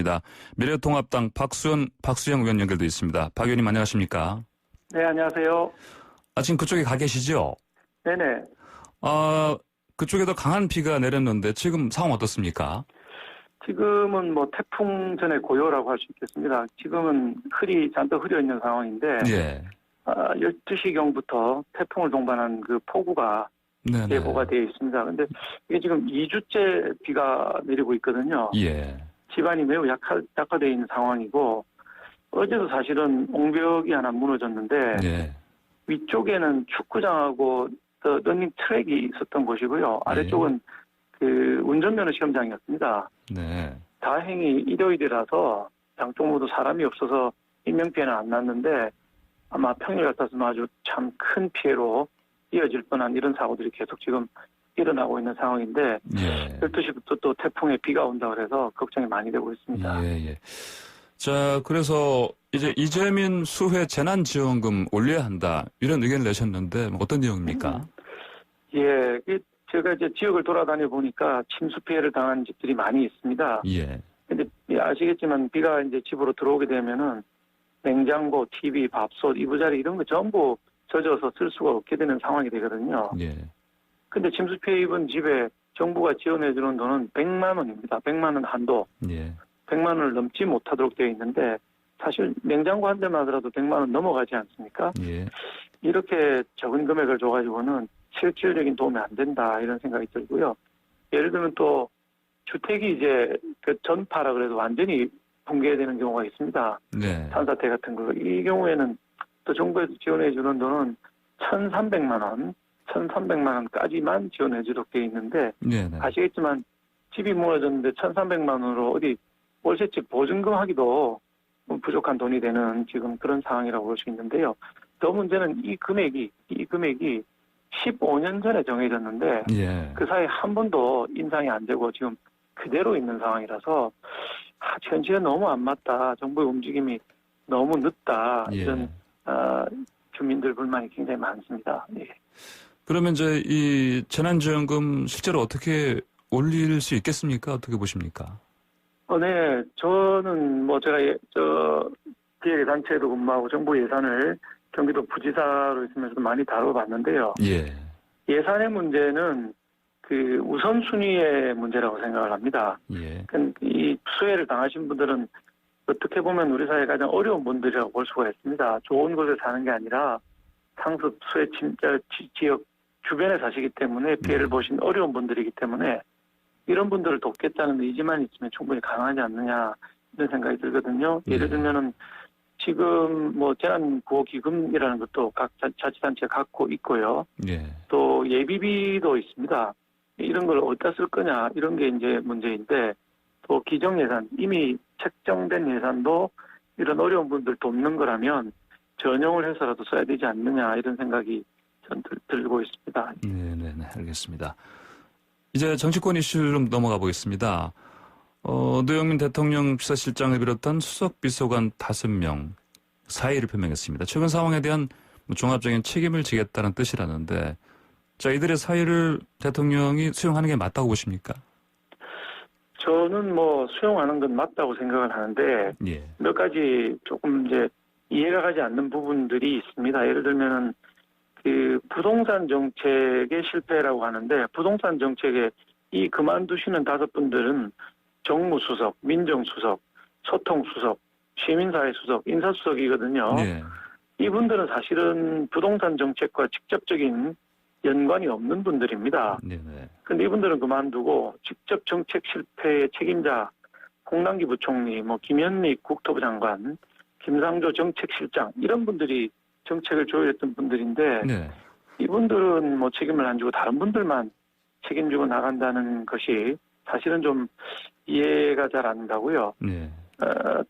모시겠습니다. 미래통합당 박수영 의원 연결돼 있습니다. 박 의원님 안녕하십니까? 네, 안녕하세요. 지금 그쪽에 가 계시죠? 네네. 그쪽에도 강한 비가 내렸는데 지금 상황 어떻습니까? 지금은 뭐 태풍 전에 고요라고 할 수 있겠습니다. 지금은 잔뜩 흐려 있는 상황인데, 예. 12시경부터 태풍을 동반한 그 폭우가 네네. 예보가 되어 있습니다. 근데 이게 지금 2주째 비가 내리고 있거든요. 예. 집안이 매우 약화되어 있는 상황이고, 어제도 사실은 옹벽이 하나 무너졌는데, 예. 위쪽에는 축구장하고 러닝 트랙이 있었던 곳이고요. 아래쪽은 그 운전면허 시험장이었습니다. 네. 다행히 일요일이라서 양쪽 모두 사람이 없어서 인명피해는 안 났는데 아마 평일 같았으면 아주 참 큰 피해로 이어질 뻔한 이런 사고들이 계속 지금 일어나고 있는 상황인데 예. 12시부터 또 태풍에 비가 온다 그래서 걱정이 많이 되고 있습니다. 예. 자, 그래서 이제 이재민 수해 재난지원금 올려야 한다 이런 의견을 내셨는데 어떤 내용입니까? 예, 제가 이제 지역을 돌아다녀 보니까 침수 피해를 당한 집들이 많이 있습니다. 예. 근데 아시겠지만 비가 이제 집으로 들어오게 되면은 냉장고, TV, 밥솥, 이부자리 이런 거 전부 젖어서 쓸 수가 없게 되는 상황이 되거든요. 예. 근데 침수 피해 입은 집에 정부가 지원해 주는 돈은 100만 원입니다. 100만 원 한도. 예. 100만 원을 넘지 못하도록 되어 있는데 사실 냉장고 한 대만 하더라도 100만 원 넘어가지 않습니까? 예. 이렇게 적은 금액을 줘가지고는 실질적인 도움이 안 된다 이런 생각이 들고요. 예를 들면 또 주택이 이제 그 전파라 그래도 완전히 붕괴되는 경우가 있습니다. 네. 산사태 같은 거. 이 경우에는 또 정부에서 지원해 주는 돈은 1,300만 원까지만 지원해 주도록 되어 있는데 네네. 아시겠지만 집이 무너졌는데 1,300만 원으로 어디 월세집 보증금 하기도 부족한 돈이 되는 지금 그런 상황이라고 볼 수 있는데요. 더 문제는 이 금액이 15년 전에 정해졌는데 예. 그 사이에 한 번도 인상이 안 되고 지금 그대로 있는 상황이라서 현실에 너무 안 맞다. 정부의 움직임이 너무 늦다. 예. 이런 주민들 불만이 굉장히 많습니다. 예. 그러면 이제 이 재난지원금 실제로 어떻게 올릴 수 있겠습니까? 어떻게 보십니까? 네. 저는 제가 기획단체에도 근무하고 정부 예산을 경기도 부지사로 있으면서도 많이 다뤄봤는데요. 예. 예산의 문제는 그 우선순위의 문제라고 생각을 합니다. 예. 이 수해를 당하신 분들은 어떻게 보면 우리 사회에 가장 어려운 분들이라고 볼 수가 있습니다. 좋은 곳에 사는 게 아니라 상습 수해 침자 지역 주변에 사시기 때문에 피해를 보신 어려운 분들이기 때문에 이런 분들을 돕겠다는 의지만 있으면 충분히 가능하지 않느냐 이런 생각이 들거든요. 예를 들면은 지금 재난구호기금이라는 것도 각 자치단체가 갖고 있고요. 예. 또 예비비도 있습니다. 이런 걸 어디다 쓸 거냐 이런 게 이제 문제인데 또 기정예산 이미 책정된 예산도 이런 어려운 분들 돕는 거라면 전용을 해서라도 써야 되지 않느냐 이런 생각이 전 들고 있습니다. 네, 알겠습니다. 이제 정치권 이슈로 넘어가 보겠습니다. 노영민 대통령 비서실장을 비롯한 수석 비서관 5명 사의를 표명했습니다. 최근 상황에 대한 종합적인 책임을 지겠다는 뜻이라는데, 자, 이들의 사의를 대통령이 수용하는 게 맞다고 보십니까? 저는 수용하는 건 맞다고 생각을 하는데 예. 몇 가지 조금 이제 이해가 가지 않는 부분들이 있습니다. 예를 들면은 그 부동산 정책의 실패라고 하는데 부동산 정책에 이 그만두시는 5분들은 정무수석, 민정수석, 소통수석, 시민사회수석, 인사수석이거든요. 예. 이분들은 사실은 부동산 정책과 직접적인 연관이 없는 분들입니다. 네네. 그런데 이분들은 그만두고 직접 정책 실패의 책임자 홍남기 부총리, 김현미 국토부 장관, 김상조 정책실장 이런 분들이 정책을 조율했던 분들인데 네. 이분들은 책임을 안 지고 다른 분들만 책임지고 나간다는 것이 사실은 좀 이해가 잘 안 가고요. 네.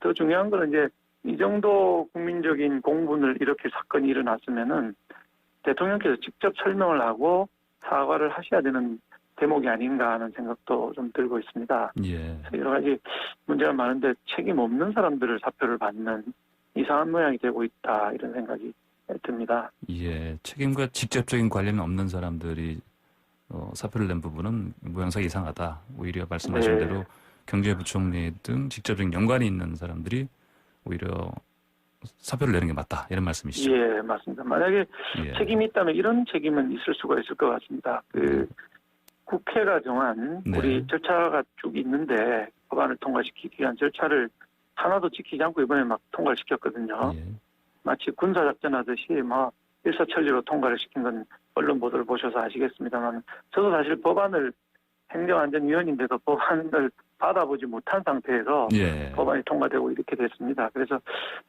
더 중요한 거는 이제 이 정도 국민적인 공분을 이렇게 사건이 일어났으면은 대통령께서 직접 설명을 하고 사과를 하셔야 되는 대목이 아닌가 하는 생각도 좀 들고 있습니다. 예. 여러 가지 문제가 많은데 책임 없는 사람들을 사표를 받는 이상한 모양이 되고 있다 이런 생각이 듭니다. 예. 책임과 직접적인 관련은 없는 사람들이 사표를 낸 부분은 모양새가 이상하다. 오히려 말씀하신 네. 대로 경제부총리 등 직접적인 연관이 있는 사람들이 오히려 사표를 내는 게 맞다 이런 말씀이시죠? 예, 맞습니다. 만약에 예. 책임이 있다면 이런 책임은 있을 수가 있을 것 같습니다. 국회가 정한 네. 우리 절차가 쭉 있는데 법안을 통과시키기 위한 절차를 하나도 지키지 않고 이번에 막 통과를 시켰거든요. 예. 마치 군사작전 하듯이 뭐 일사천리로 통과를 시킨 건 언론 보도를 보셔서 아시겠습니다만 저도 사실 법안을 행정안전위원인데도 법안을 받아보지 못한 상태에서 예. 법안이 통과되고 이렇게 됐습니다. 그래서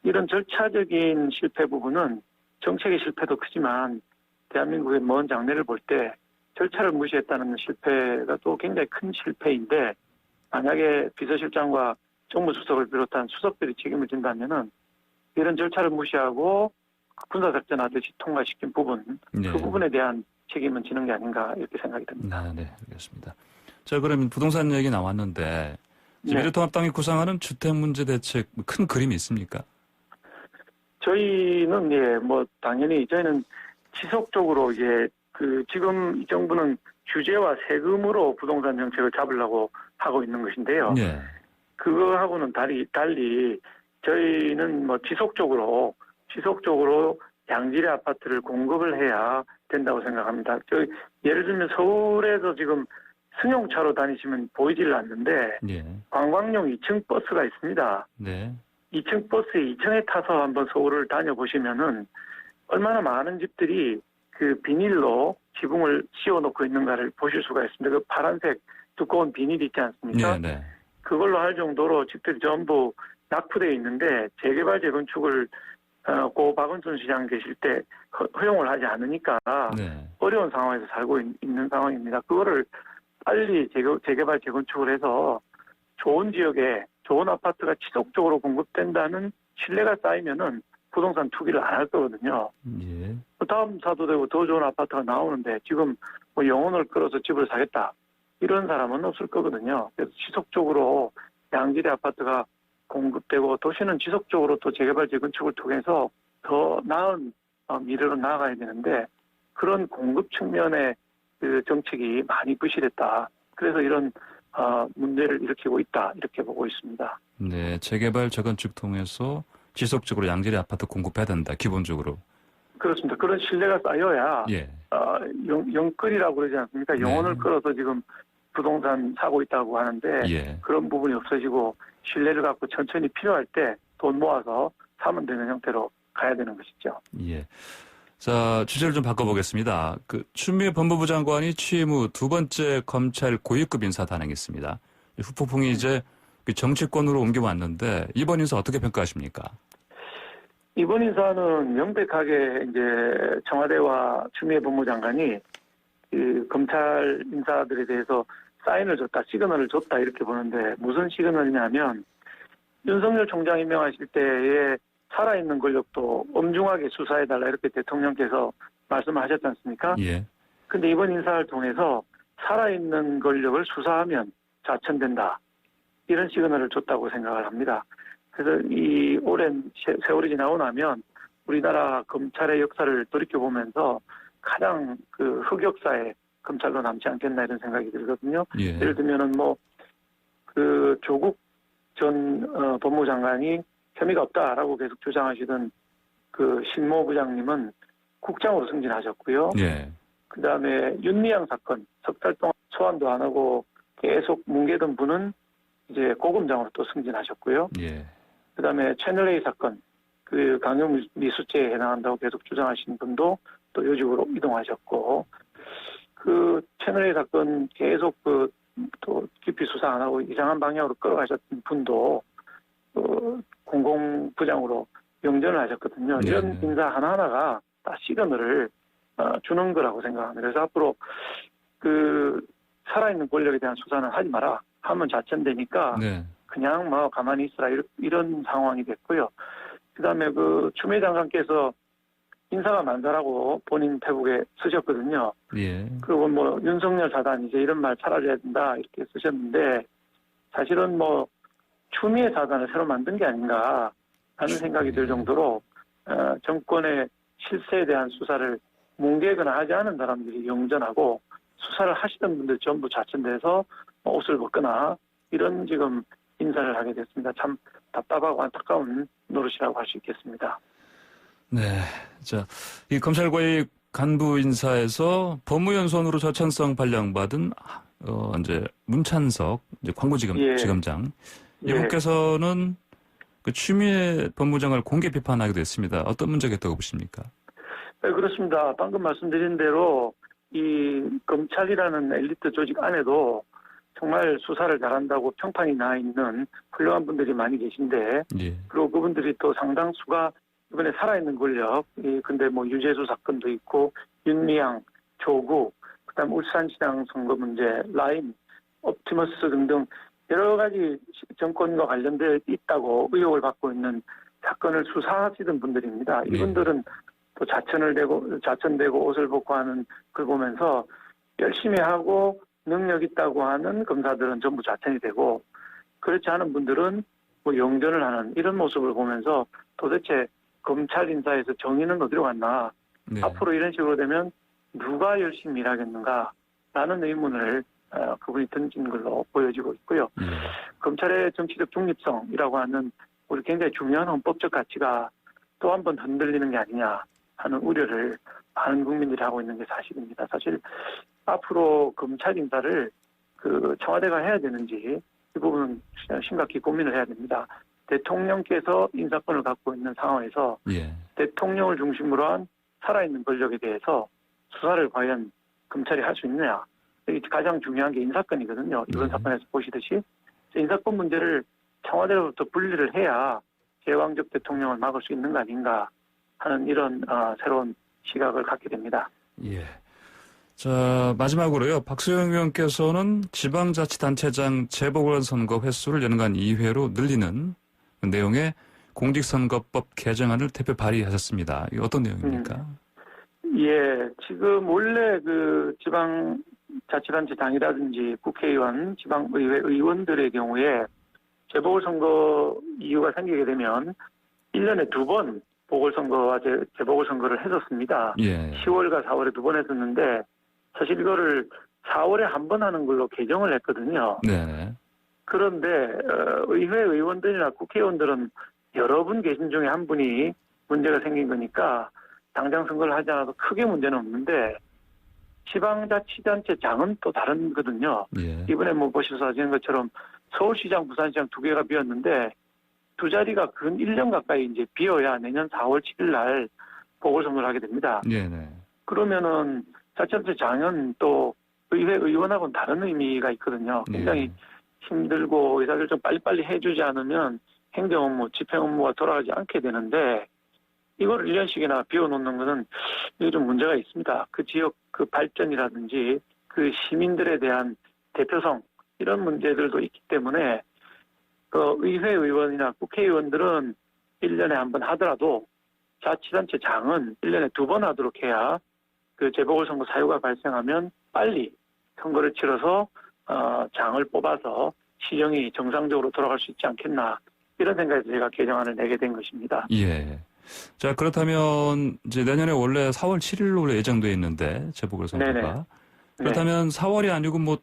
이런 절차적인 실패 부분은 정책의 실패도 크지만 대한민국의 먼 장래를 볼 때 절차를 무시했다는 실패가 또 굉장히 큰 실패인데 만약에 비서실장과 정무수석을 비롯한 수석들이 책임을 진다면은 이런 절차를 무시하고 군사작전 하듯이 통과시킨 부분 네. 그 부분에 대한 책임은 지는 게 아닌가 이렇게 생각이 듭니다. 네, 알겠습니다. 자, 그러면 부동산 얘기 나왔는데 네. 미래통합당이 구상하는 주택 문제 대책 큰 그림이 있습니까? 저희는 뭐 당연히 저희는 지속적으로 지금 이 정부는 규제와 세금으로 부동산 정책을 잡으려고 하고 있는 것인데요. 예. 그거하고는 달리 저희는 뭐 지속적으로 양질의 아파트를 공급을 해야 된다고 생각합니다. 예를 들면 서울에서 지금 승용차로 다니시면 보이질 않는데 예. 관광용 2층 버스가 있습니다. 네. 2층 버스에 2층에 타서 한번 서울을 다녀보시면은 얼마나 많은 집들이 그 비닐로 지붕을 씌워놓고 있는가를 보실 수가 있습니다. 그 파란색 두꺼운 비닐이 있지 않습니까? 네. 그걸로 할 정도로 집들이 전부 낙후되어 있는데 재개발 재건축을 고 박원순 시장 계실 때 허용을 하지 않으니까 네. 어려운 상황에서 살고 있는 상황입니다. 그거를 빨리 재개발 재건축을 해서 좋은 지역에 좋은 아파트가 지속적으로 공급된다는 신뢰가 쌓이면은 부동산 투기를 안 할 거거든요. 예. 다음 사도 되고 더 좋은 아파트가 나오는데 지금 뭐 영혼을 끌어서 집을 사겠다 이런 사람은 없을 거거든요. 그래서 지속적으로 양질의 아파트가 공급되고 도시는 지속적으로 또 재개발 재건축을 통해서 더 나은 미래로 나아가야 되는데 그런 공급 측면의 그 정책이 많이 부실했다. 그래서 이런 문제를 일으키고 있다 이렇게 보고 있습니다. 네. 재개발 재건축 통해서 지속적으로 양질의 아파트 공급해야 된다. 기본적으로. 그렇습니다. 그런 신뢰가 쌓여야 예. 영끌이라고 그러지 않습니까? 영혼을 네. 끌어서 지금 부동산 사고 있다고 하는데 예. 그런 부분이 없어지고 신뢰를 갖고 천천히 필요할 때 돈 모아서 사면 되는 형태로 가야 되는 것이죠. 예. 자, 주제를 좀 바꿔보겠습니다. 추미애 법무부 장관이 취임 후 두 번째 검찰 고위급 인사 단행했습니다. 후폭풍이 이제 정치권으로 옮겨왔는데 이번 인사 어떻게 평가하십니까? 이번 인사는 명백하게 이제 청와대와 추미애 법무장관이 그 검찰 인사들에 대해서 사인을 줬다, 시그널을 줬다 이렇게 보는데 무슨 시그널이냐면 윤석열 총장 임명하실 때에 살아있는 권력도 엄중하게 수사해달라 이렇게 대통령께서 말씀하셨지 않습니까? 예. 근데 이번 인사를 통해서 살아있는 권력을 수사하면 좌천된다. 이런 시그널을 줬다고 생각을 합니다. 그래서 이 오랜 세월이 지나고 나면 우리나라 검찰의 역사를 돌이켜보면서 가장 그 흑역사의 검찰로 남지 않겠나 이런 생각이 들거든요. 예. 예를 들면은 조국 전 법무장관이 혐의가 없다라고 계속 주장하시던 그 신모 부장님은 국장으로 승진하셨고요. 예. 그다음에 윤미향 사건 석 달 동안 소환도 안 하고 계속 뭉개던 분은 이제 고검장으로 또 승진하셨고요. 예. 그다음에 채널A 사건 그 강요 미수죄에 해당한다고 계속 주장하시는 분도 또 요직으로 이동하셨고 그 채널A 사건 계속 또 깊이 수사 안 하고 이상한 방향으로 끌어가셨던 분도 공공부장으로 영전을 하셨거든요. 네. 이런 인사 하나하나가 다 시그널을 주는 거라고 생각합니다. 그래서 앞으로 살아있는 권력에 대한 수사는 하지 마라 하면 좌천되니까 네. 그냥 가만히 있으라 이런 상황이 됐고요. 그다음에 추미애 장관께서 인사가 만사라고 본인 페북에 쓰셨거든요. 예. 그리고 윤석열 사단 이제 이런 말 사라져야 된다 이렇게 쓰셨는데 사실은 추미애 사단을 새로 만든 게 아닌가 하는 생각이 들 정도로 정권의 실세에 대한 수사를 뭉개거나 하지 않은 사람들이 영전하고 수사를 하시던 분들 전부 좌천돼서 옷을 벗거나 이런 지금 인사를 하게 됐습니다. 참 답답하고 안타까운 노릇이라고 할 수 있겠습니다. 네. 자, 이 검찰과의 간부 인사에서 법무연 손으로 저천성 발령받은 이제 문찬석 이제 예. 지검장 예. 이분께서는 그 추미애 법무장을 공개 비판하기도 했습니다. 어떤 문제가 있다고 보십니까? 네, 그렇습니다. 방금 말씀드린 대로 이 검찰이라는 엘리트 조직 안에도 정말 수사를 잘한다고 평판이 나 있는 훌륭한 분들이 많이 계신데, 예. 그리고 그분들이 또 상당수가 이번에 살아있는 권력, 근데 뭐 유재수 사건도 있고, 윤미향, 조국, 그다음 울산시장 선거 문제, 라임, 옵티머스 등등 여러 가지 정권과 관련돼 있다고 의혹을 받고 있는 사건을 수사하시던 분들입니다. 이분들은 또 자천되고 옷을 벗고 하는 걸 보면서 열심히 하고 능력 있다고 하는 검사들은 전부 자천이 되고, 그렇지 않은 분들은 뭐 용전을 하는 이런 모습을 보면서 도대체 검찰 인사에서 정의는 어디로 갔나? 네. 앞으로 이런 식으로 되면 누가 열심히 일하겠는가라는 의문을 그분이 던진 걸로 보여지고 있고요. 예. 검찰의 정치적 중립성이라고 하는 우리 굉장히 중요한 헌법적 가치가 또 한 번 흔들리는 게 아니냐 하는 우려를 많은 국민들이 하고 있는 게 사실입니다. 사실 앞으로 검찰 인사를 그 청와대가 해야 되는지 이 부분은 심각히 고민을 해야 됩니다. 대통령께서 인사권을 갖고 있는 상황에서 예. 대통령을 중심으로 한 살아있는 권력에 대해서 수사를 과연 검찰이 할 수 있느냐. 이게 가장 중요한 게 인사권이거든요. 이번 사건에서 보시듯이 인사권 문제를 청와대로부터 분리를 해야 제왕적 대통령을 막을 수 있는 거 아닌가 하는 이런 새로운 시각을 갖게 됩니다. 예. 자, 마지막으로요. 박수영 의원께서는 지방자치단체장 재보궐선거 횟수를 연간 2회로 늘리는 내용의 공직선거법 개정안을 대표 발의하셨습니다. 이게 어떤 내용입니까? 예, 지금 원래 그 지방자치단체장이라든지 국회의원, 지방의회 의원들의 경우에 재보궐선거 이유가 생기게 되면 1년에 2번 보궐선거와 재보궐선거를 했었습니다. 예. 10월과 4월에 2번 했었는데 사실 이거를 4월에 한 번 하는 걸로 개정을 했거든요. 네. 그런데 의회 의원들이나 국회의원들은 여러 분 계신 중에 한 분이 문제가 생긴 거니까 당장 선거를 하지 않아도 크게 문제는 없는데 지방자치단체장은 또 다르거든요. 예. 이번에 뭐 보셔서 아시는 것처럼 서울시장, 부산시장 2개가 비었는데 두 자리가 근 1년 가까이 이제 비어야 내년 4월 7일 날 보궐선거를 하게 됩니다. 네네. 그러면은 자치단체장은 또 의회 의원하고는 다른 의미가 있거든요. 굉장히 힘들고 의사결정 빨리빨리 해주지 않으면 행정업무, 집행업무가 돌아가지 않게 되는데 이걸 1년씩이나 비워놓는 것은 이게 좀 문제가 있습니다. 그 지역 그 발전이라든지 그 시민들에 대한 대표성 이런 문제들도 있기 때문에 그 의회 의원이나 국회의원들은 1년에 한 번 하더라도 자치단체장은 1년에 2번 하도록 해야 그 재보궐선거 사유가 발생하면 빨리 선거를 치러서 장을 뽑아서 시정이 정상적으로 돌아갈 수 있지 않겠나 이런 생각에서 제가 개정안을 내게 된 것입니다. 예. 자, 그렇다면 이제 내년에 원래 4월 7일로 예정돼 있는데 재보궐선거가 네네. 그렇다면 4월이 아니고 뭐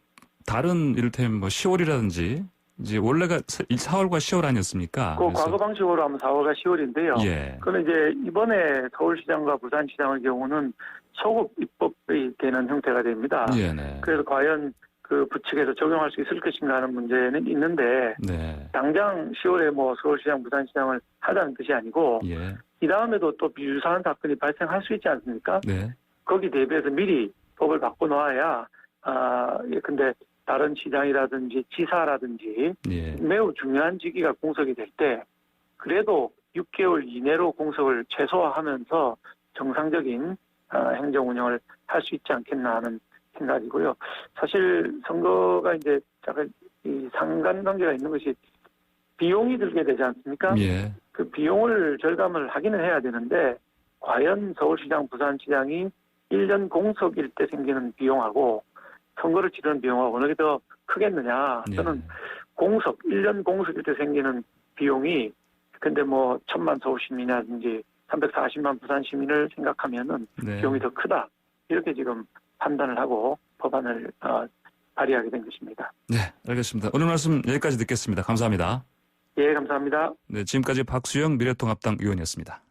다른 이를테면 뭐 10월이라든지 이제 원래가 4월과 10월 아니었습니까? 그 과거 방식으로 하면 4월과 10월인데요. 예. 그런데 이제 이번에 서울시장과 부산시장의 경우는 소급 입법이 되는 형태가 됩니다. 네네. 그래서 과연 그 부칙에서 적용할 수 있을 것인가 하는 문제는 있는데 네. 당장 10월에 뭐 서울시장, 부산시장을 하자는 뜻이 아니고 예. 이 다음에도 또 유사한 사건이 발생할 수 있지 않습니까? 네. 거기 대비해서 미리 법을 바꿔 놓아야 근데 다른 시장이라든지 지사라든지 예. 매우 중요한 직위가 공석이 될 때 그래도 6개월 이내로 공석을 최소화하면서 정상적인 행정 운영을 할 수 있지 않겠나 하는 생각이고요. 사실 선거가 이제 약간 이 상관관계가 있는 것이 비용이 들게 되지 않습니까? 예. 그 비용을 절감을 하기는 해야 되는데 과연 서울시장, 부산시장이 1년 공석일 때 생기는 비용하고 선거를 치르는 비용하고 어느 게 더 크겠느냐. 저는 공석, 1년 공석일 때 생기는 비용이 근데 뭐 1,000만 서울시민이라든지 340만 부산시민을 생각하면은 네. 비용이 더 크다. 이렇게 지금 판단을 하고 법안을 발휘하게 된 것입니다. 네, 알겠습니다. 오늘 말씀 여기까지 듣겠습니다. 감사합니다. 예, 감사합니다. 네, 지금까지 박수영 미래통합당 의원이었습니다.